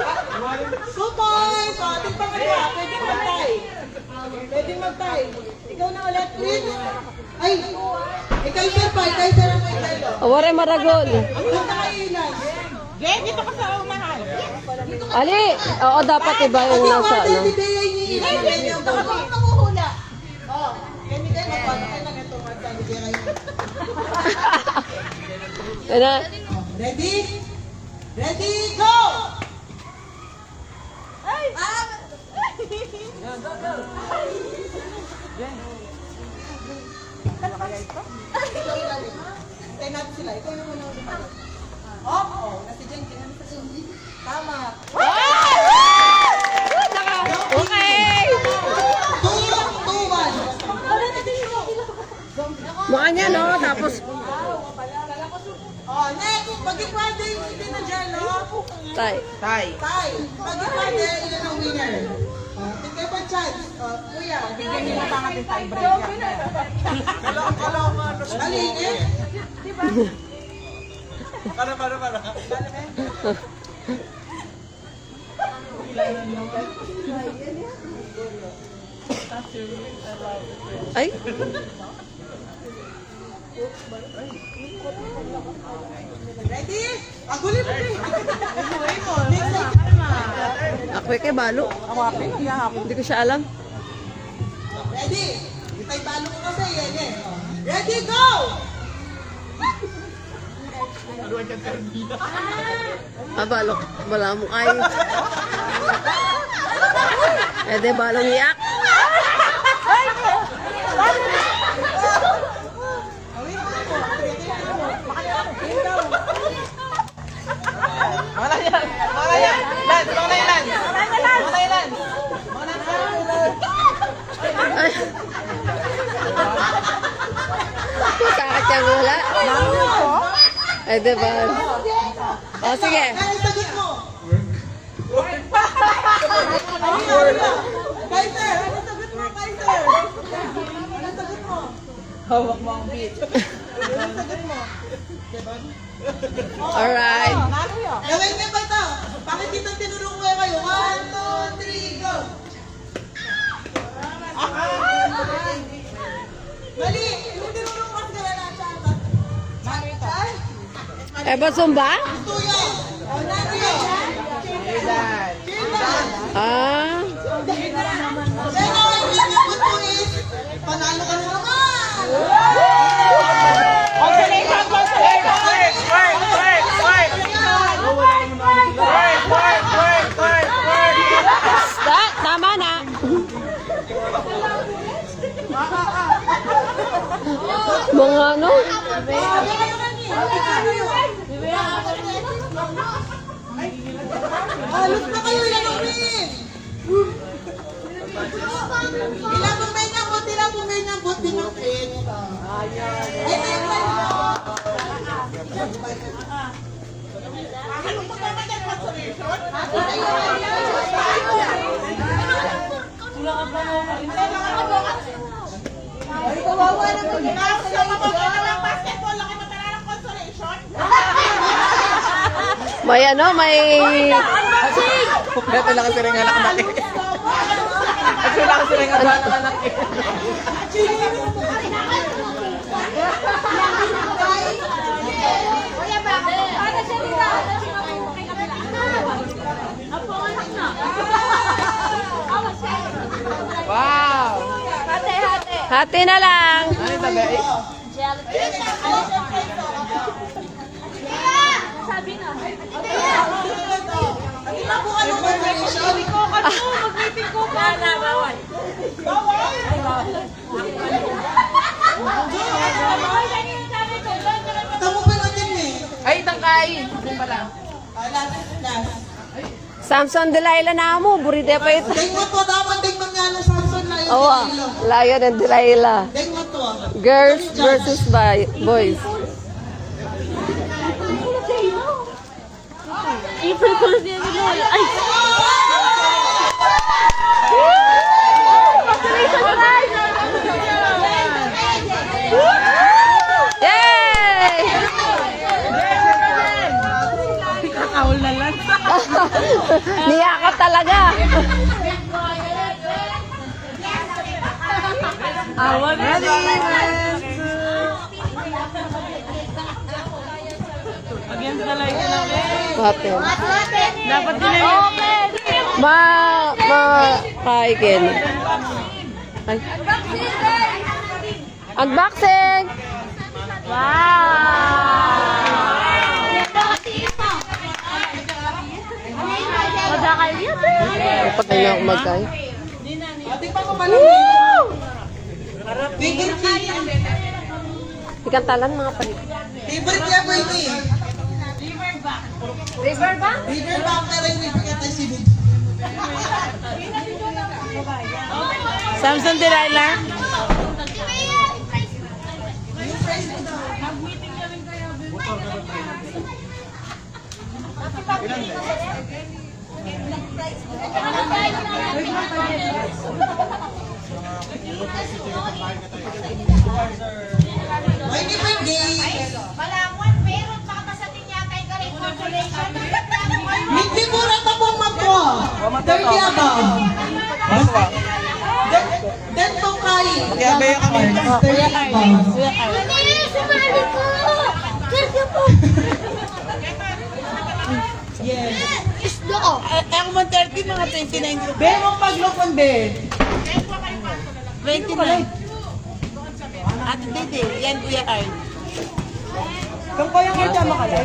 2 points! O, tigpang kayo. Pwedeng mag-tie. Pwedeng mag-tie. Ikaw na ulit, Prince. Ay! Kay Sir pa. Kay Sir ang may tayo. Aware maragol. Ang na kayo ilan. Jay, dito ka sa unahan. Ali! Oo, dapat iba yung nasa ano. Hindi day ay ni Ganyan daw. Ang nanguhula. Oh, ganyan kayo. Paano kayo na ganito magsabi kayo? Yan na. Ready? Ready, go! Ay! Tayo natin sila. Ikaw yung muna ulit. Oh, nasi Jen. Tama. Okay! 2-1. Mukha niya, no? Tapos, Oh, next. Pag-ikwade yung hindi na dyan, no? tay. Tay. Pag-ikwade, yun ang winner. Oh, tingnan pa chance. Oh, kuya. Bigyan niyo na natin tiebreaker na. Alin eh? Ay! Ready? Agulin mo, Prince. Next time. Ako kay balo. Ako, Hindi ko siya alam. Ready? Itay balo ko kasi, yan eh. Oh. Ready, go! Balo. Wala mo ay. Ede, balong iyak. Wala yan. Lance, mga na yan, Lance. Ay. Sakit siya wala. Ede, balo. O, sige. Ano sagot mo? Kaiser, ano sagot mo, Kaiser? Ano sagot mo? Hawak mo ang beat. Ano sagot mo? Alright. Gawin niyo ba ito? Bakit dito tinulong ko kayo? 1, 2, 3, go! Mali! Yung tinulong ko kasi wala siya. Ay! Eba Zumba? Tuyo! O, Nario! Ilan. Childan! Ah. Then now, I think the good news is, panalo ka na naman! Consolation, consolation. Tama na. Mga ano? Halos na kayo yan ang win! Ilang may niya, nila po ganyan, buti ng friend. Ay, tayo mo. Ay, kawawa naman. Sa mababa na lang basketball, laki mo talaga ng consolation. May ano, may... Dito lang kasi rin anak na eh. Ito lang kasi rin anak na eh. Wow! Hati na lang. Ano yung tabi? Tamo pa natin eh. Ay, tangkay! Doon pala. Last. Samson Delilah na mo. Buride pa ito. Deng mo to, dapat deng mo nga ng Samson na yun. Oo, Lion and Delilah. Deng mo to. Girls versus boys. Yay! Kakawal na lang. Niyakap talaga. Awan na Against the light lang eh. Hati. Dapat din Kaikin. Ay. Unboxing! Kapag na ako magkay. Ating pa ko malamig. Favorite niya. Ikantalan mga palit. Favorite niya po ito eh. River ba? River back na rin yung pagkatay si Big. Samson Delilah. Ay, hindi pwede. Malawan, pero baka sa tinya kay Karin consolation. Hindi mo rin pa pong magpo. 30 above. Basta. Then po kay. Mag-iabay kami. 30 above. Sumali ko! Kasi po! Yes. Isdo ko! Ang 130 mga 29. Be, mong paglokon, be. 29. At dede, yan Kuya Carl. Kung kaya nga tama ka lang.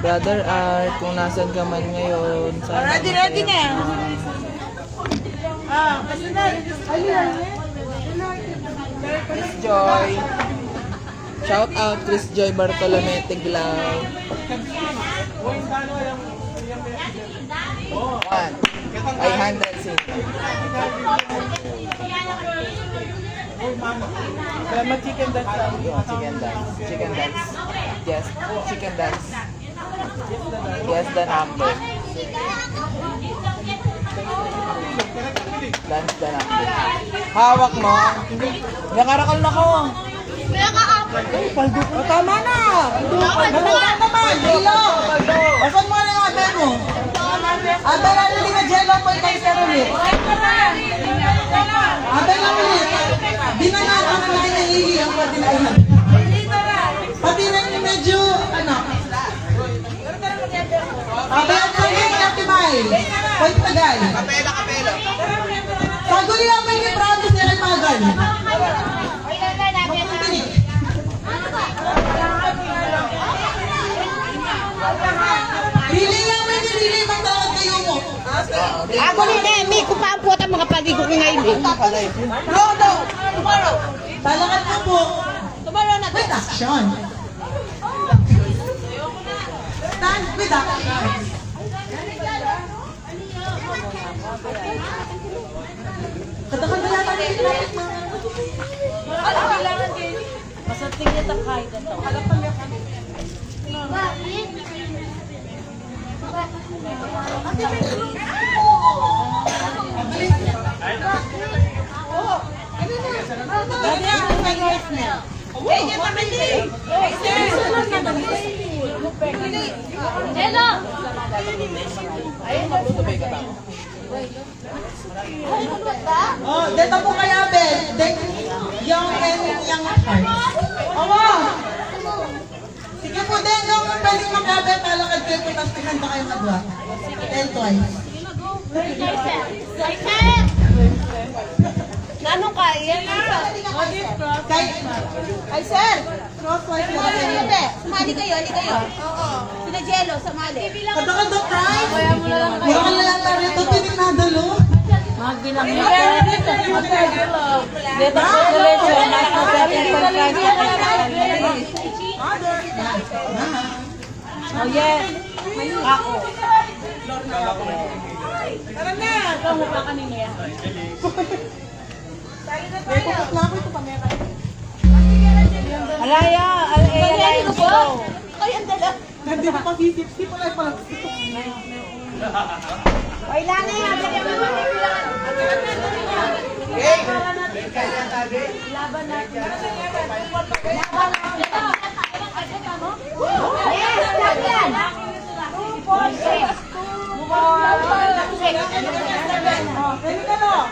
Brother Art, kung nasan ka man ngayon, sana Ready na. Chris Joy. Shout out Chris Joy Bartolome Tiglao. One. Ay, 100 sing. Salamat chicken dance lang. Oh, chicken dance. Chicken dance. Yes, chicken dance. Yes, the number. Dance the number. Hawak mo. Nakarakal na ko. O, tama na. Matanda naman. Hello. Basan mo na yung abe mo. Abe na rin na jello po kay Sir ulit. Abe na ulit. Di na nga ang mga nahihi ang pati na ilan. Pati na yung medyo, ano. Abe ang pagin na timay. Point tagay. Kapela. Saguli naman yung promise ni Magal. Rili naman yung rili bang tawag kayo mo. Ako ni Nemi, kupampot ang mga paligo ko ngayon eh. Talangan mo po. With action. Stand with action. Katakan ba yata niyo Sa tingin ng kahit ito. Hello! Oh, dito po kaya, Ben. Young and young hearts. Owa! Sige po din, yung pwedeng makabet, talakad kayo po, tapos pinanda kayo madwa. And twice. Nanong kaya? Ay, sir! Crosswise mo. Sumali kayo, hindi kayo. Oo. Sila Jello, sumali. Kadakadok, right? Wala ka lalata rito, tininadalo. Magbilang mo. Dito po ulit siya. Oh, yes. Ako. Tara na! Ikaw mo pa kanina yan. Alaya! Alaya ko! Ay, ang dala. Hindi pa sisip-sip, wala pa lang. Ay, lana yan. Yes, stop yan. 2, 4, 6.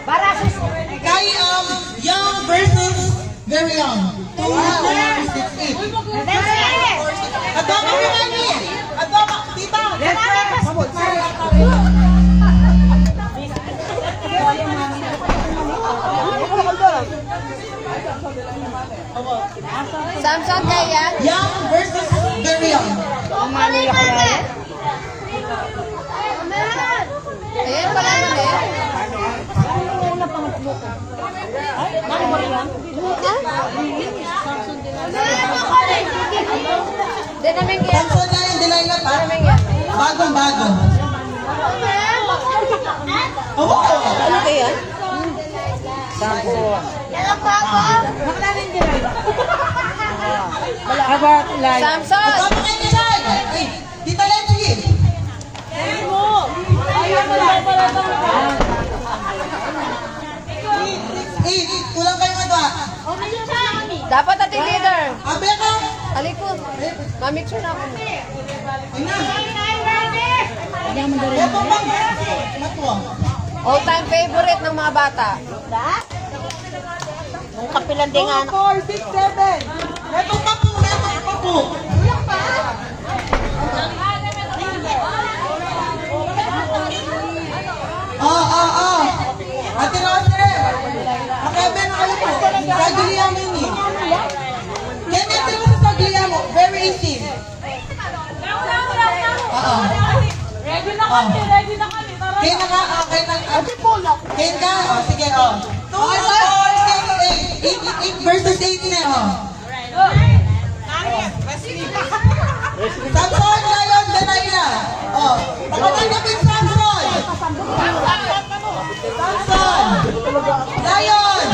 Para sa Kay, young versus very young. 2, 4, 6, 8. Adama mo kami! Adama, tita! Samson kaya? Young versus very young. Ayan pala naman eh. Hindi namin kaya. Samson na yung Delilah pa. Bagong-bago. Oo! Ano kaya? About like... Samson! Adama kayo dyan! Ay, tita Letty! Kulang kayo madwa. Dapat ating leader. Abe ka! Alikot. Mamik sure na ako. Ina! Ito bang matwa? All-time favorite ng mga bata. kapilan din 2, 4, 6, 7. Ito pa po, ito pa po. Ate Rosere, makebe na kayo po. Saglia mo yun eh. Yan ito mo sa saglia mo. Very easy. Ready na kami, ready na kami. Tara. Kaya na ka, kaya na. Kaya ka, sige, 2, 4, 6, 8. 8 versus 8 na, Samson, Lion, Delilah. Pakatanggapin Samson. Samson. Lion.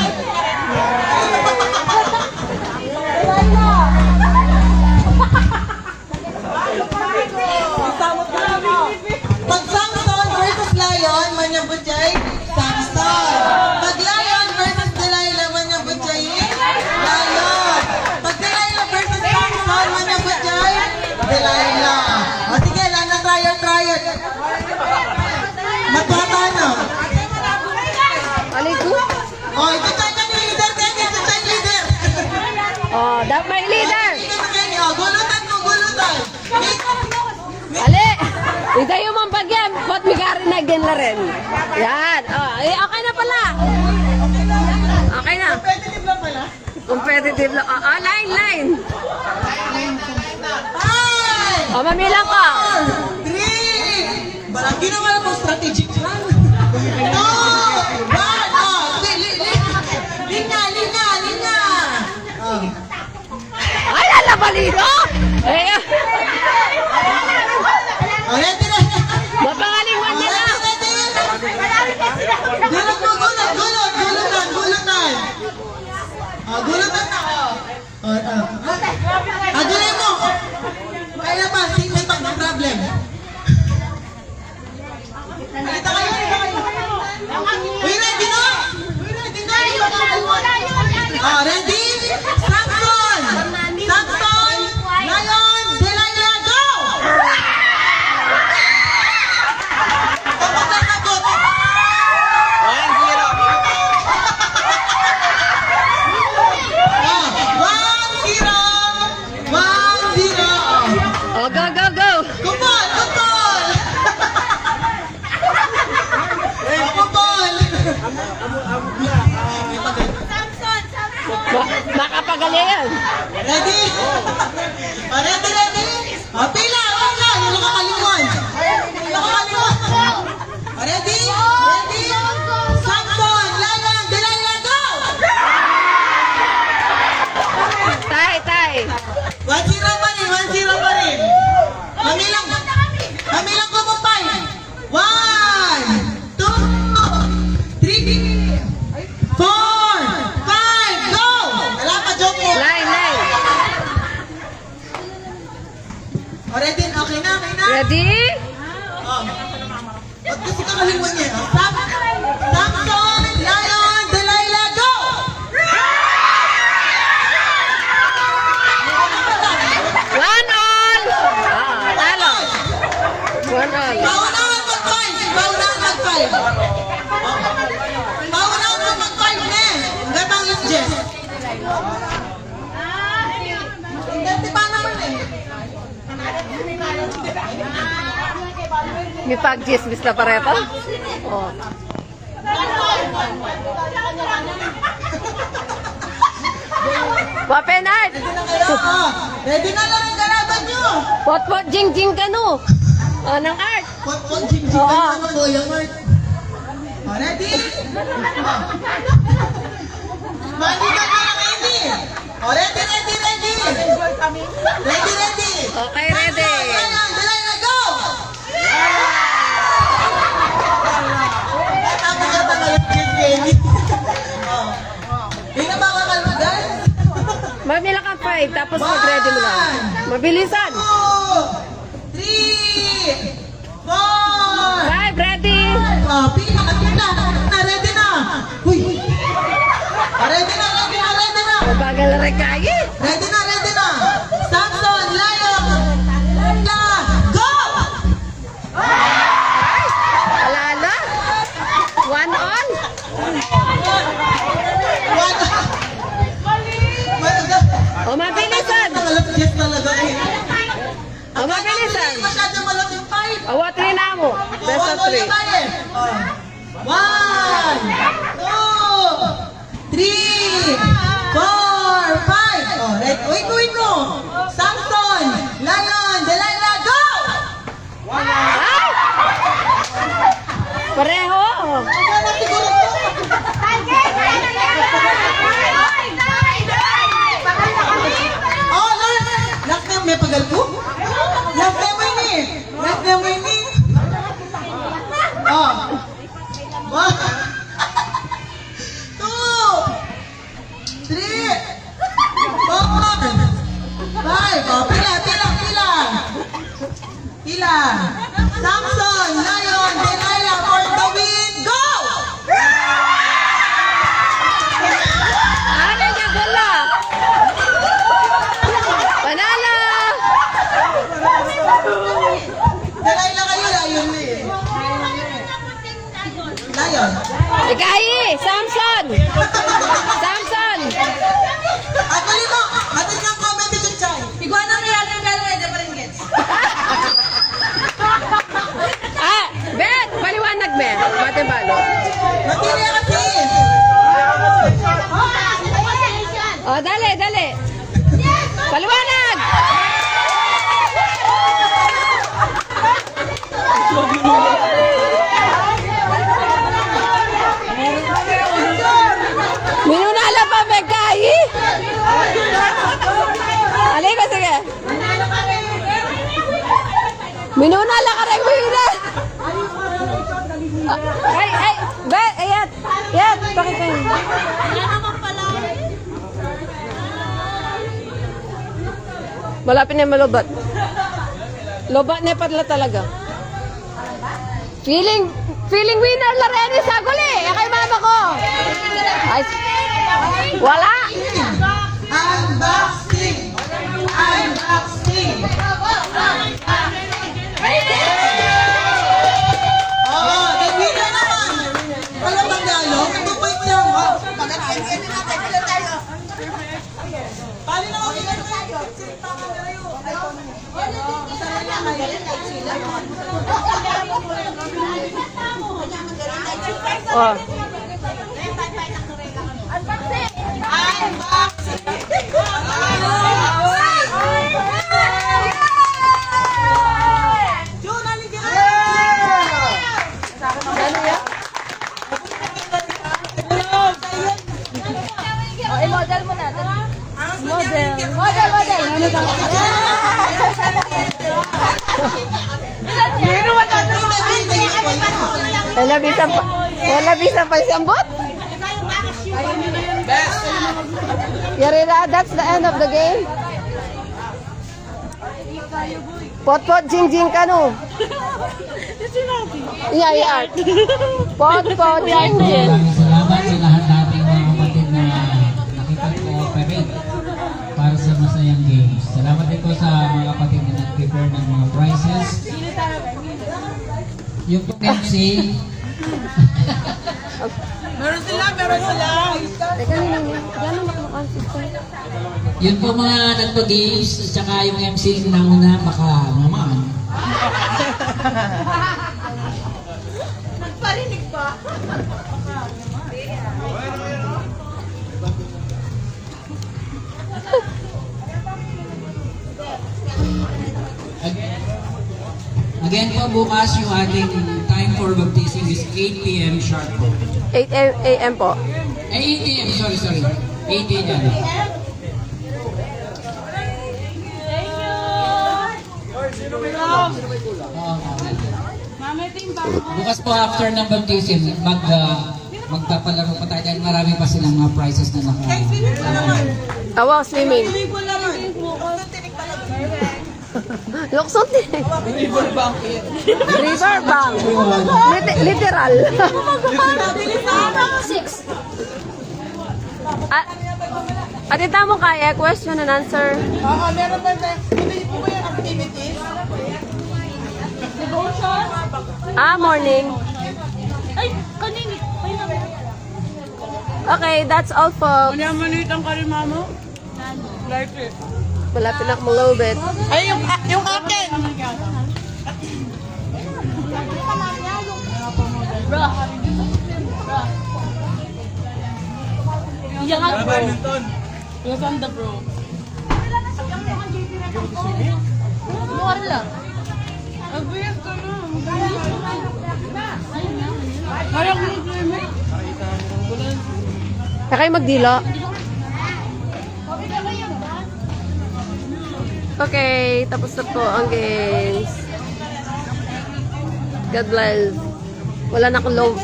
Pag Samson versus Lion, manyabutay, Samson. Pag Lion versus Delilah, manyabutay, Lion. Pag Delilah versus Samson, manyabutay, Delilah. O sige, lang na trial. Matwata na. Alikot. O, ito tayo ng leader, Kenny. Ito tayo leader. Oh, dapat may leader. Ito na Kenny. O, gulutan mo, gulutan. Ali! Ito yung mampagyan. Ba't bigari na din na rin? Yan. Oh, okay na pala. Okay na. Competitive lang pala. Competitive lang. Line. 5, Oh, mamilang ka. 3, barang ginawa na po strategic plan. 2, 1, linya. Ay, lalabalino! Eh, Ready na. mapangalingwan na lang. Gulutan. Gulutan na. go, go, go! Kupon! Kupon! Kupon! Makapagaling yan. Ready? Ready, ready? Pila! Pila! Yung nakakalimon! Yung nakakalimon! Ready? Ready? Samson! Lalang! Delilah! Go! Tay. 1-0 pa rin! 1-0 pa rin! Mamilang ko mo 5! 1, 2, 3, 4, 5, go! Wala pa, joke mo! Line. Ready? Okay na, okay na? Ready? Ba't kasi kakalimon niya? Samson, Lion, Delilah, go! One all! Talo. One all. Paunahan mag-5! Paunahan mag-5! Paunahan mag-5 na eh! Gatang is Jess. Hindi pa naman eh. May pag-gismis na pareto? Oh. Wapenard! Ready na lang ang kalaban nyo! Pot, jing, kanu! Ng art! Pon, jing, Oo. ano mo, yung Mark? Ready? Mani ka na lang, Amy! Ready, ready, ready! Ready, ready! Okay, ready. Delilah, go! Tapos na talaga yung Kenny. Hindi na makakalma, guys. Magmila ka 5, tapos mag-ready mo lang. Mabilisan! 2, 3, 4, 5, ready! Pila, kapila. Ready na. Uy. Ready na, ready na, ready na. Mabagal na rin kaya. Ready na, ready na. Samson, Lion, go! Wala na. One all. O, mabilisan. Yes talaga eh. O, mabilisan. Hindi masyadong malaking fight. O, 3 na mo. Best of 3. 1, 2, 3, 4, 5. Oh, right. Wait ko. Samson, Lion, Delilah, go! Ay! Pareho. Wala siguro to. Oh, last name may pagal ko? Last name mo ini. Last name mo ini. Oh. 1, 2, 3, 4, 5. Oh, pila. Samson, Lion, Delilah, for the win. Go! Ano niya bola? Panalo! Delilah kayo, Lion eh. Lion. Ikayi! Samson! Samson! At mali mo, atin ng comment ito, Chay. Iguana na yan yung gano'n, hindi pa rin gets. Bet! Paliwanag, Ben. Mate balo. Matili kasi. O, dali. Paliwanag! Minunala pa, Bekai! Alay ko, sige. Minunala ka rin, Wina! Ay, Bet, ayat! Yat, bakit kayo? Malapit na yung malubat. Lobat na padla talaga. Feeling winner la rin sa guli. Kay mama ko. Ay, wala. Unboxing. Oo, the winner naman. Wala bang galo? 2 points lang. Pag-end natin, ilan tayo? Pali na ako. Oh. Ano yan? I-model mo natin. Model. Model, model. Ano daw? Wala bisa pa siyang bot. Yarira, that's the end of the game. Pot-pot, jing-jing ka no. Yeah. Pot-pot, jing-jing. Maraming salamat sa lahat nating mga kapatid na nakipag-cooperate para sa masayang games. Salamat din po sa mga kapatid na nag-prepare ng mga prizes. Yung pong MC, Meron sila. Teka, gano'n makamakonsist yun po mga nagpa-games, at saka yung MC na una, baka naman. Nagparinig pa. Again po, bukas yung ating time for baptism is 8 p.m. sharp po. 8 a.m. po. 8 a.m. Sorry. 8 a.m. Bukas po after ng baptism, magpapalaro pa tayo dahil marami pa silang mga prizes na Awa, swimming. Luksot din. River bank. Literal. Atita mo kaya, question and answer. Oo, meron ba na? Hindi po ba yung activities? Morning. Ay, kanini. Okay, that's all folks. Manitan ka rin, mama? Like it. Malapit na kumulobit. Ay, yung akin! Bro. Yang ako, bro. Ganda, bro. Mukha lang. Agbiyas ka na. Parang mag-limit. Kaya kayo magdilo. Okay, tapos na po ang games. God bless. Wala na akong low.